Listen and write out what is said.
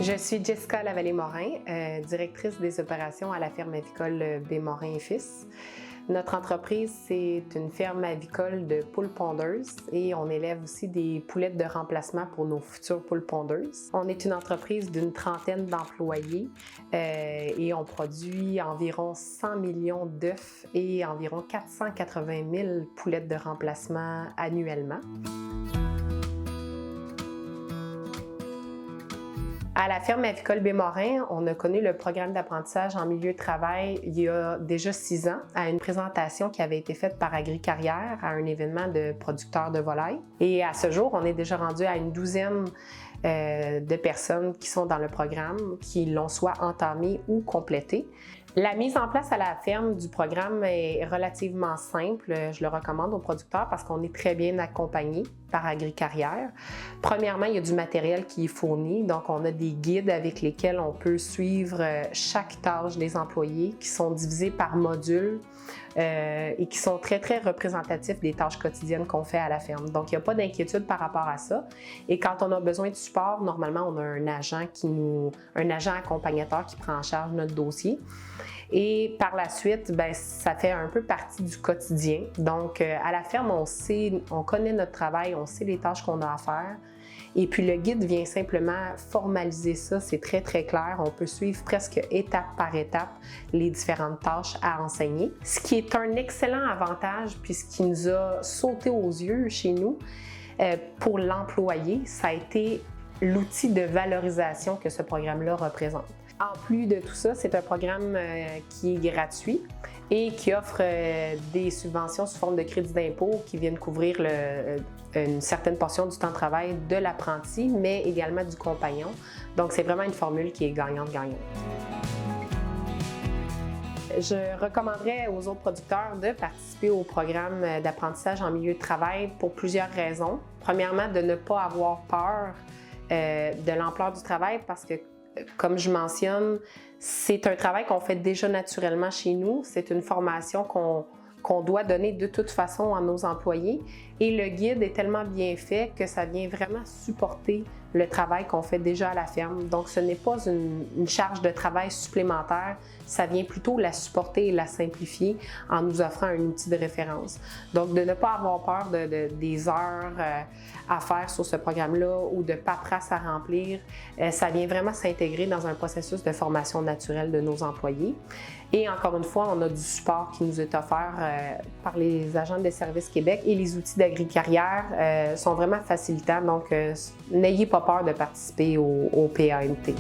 Je suis Jessica Lavallée-Morin, directrice des opérations à la ferme avicole Bémorin et Fils. Notre entreprise, c'est une ferme avicole de poules pondeuses et on élève aussi des poulettes de remplacement pour nos futures poules pondeuses. On est une entreprise d'une trentaine d'employés et on produit environ 100 millions d'œufs et environ 480 000 poulettes de remplacement annuellement. À la ferme avicole Bémorin, on a connu le programme d'apprentissage en milieu de travail il y a déjà 6 ans à une présentation qui avait été faite par Agri-Carrière à un événement de producteurs de volailles. Et à ce jour, on est déjà rendu à une douzaine de personnes qui sont dans le programme, qui l'ont soit entamé ou complété. La mise en place à la ferme du programme est relativement simple. Je le recommande aux producteurs parce qu'on est très bien accompagné par Agri-Carrière. Premièrement, il y a du matériel qui est fourni, donc on a des guides avec lesquels on peut suivre chaque tâche des employés qui sont divisés par module et qui sont très, très représentatifs des tâches quotidiennes qu'on fait à la ferme. Donc, il n'y a pas d'inquiétude par rapport à ça. Et quand on a besoin de support, normalement, on a un agent accompagnateur qui prend en charge notre dossier. Et par la suite, ça fait un peu partie du quotidien. Donc, à la ferme, on connaît notre travail, on sait les tâches qu'on a à faire. Et puis, le guide vient simplement formaliser ça. C'est très, très clair. On peut suivre presque étape par étape les différentes tâches à enseigner. Ce qui est un excellent avantage, puis ce qui nous a sauté aux yeux chez nous, pour l'employé, ça a été l'outil de valorisation que ce programme-là représente. En plus de tout ça, c'est un programme qui est gratuit et qui offre des subventions sous forme de crédit d'impôt qui viennent couvrir une certaine portion du temps de travail de l'apprenti, mais également du compagnon. Donc, c'est vraiment une formule qui est gagnante-gagnante. Je recommanderais aux autres producteurs de participer au programme d'apprentissage en milieu de travail pour plusieurs raisons. Premièrement, de ne pas avoir peur de l'ampleur du travail parce que, comme je mentionne, c'est un travail qu'on fait déjà naturellement chez nous. C'est une formation qu'on doit donner de toute façon à nos employés. Et le guide est tellement bien fait que ça vient vraiment supporter le travail qu'on fait déjà à la ferme. Donc, ce n'est pas une charge de travail supplémentaire, ça vient plutôt la supporter et la simplifier en nous offrant un outil de référence. Donc, de ne pas avoir peur des heures à faire sur ce programme-là ou de paperasse à remplir, ça vient vraiment s'intégrer dans un processus de formation naturelle de nos employés. Et encore une fois, on a du support qui nous est offert par les agents de Services Québec et les outils d'Agri-Carrière sont vraiment facilitants. Donc, n'ayez pas peur de participer au PANT.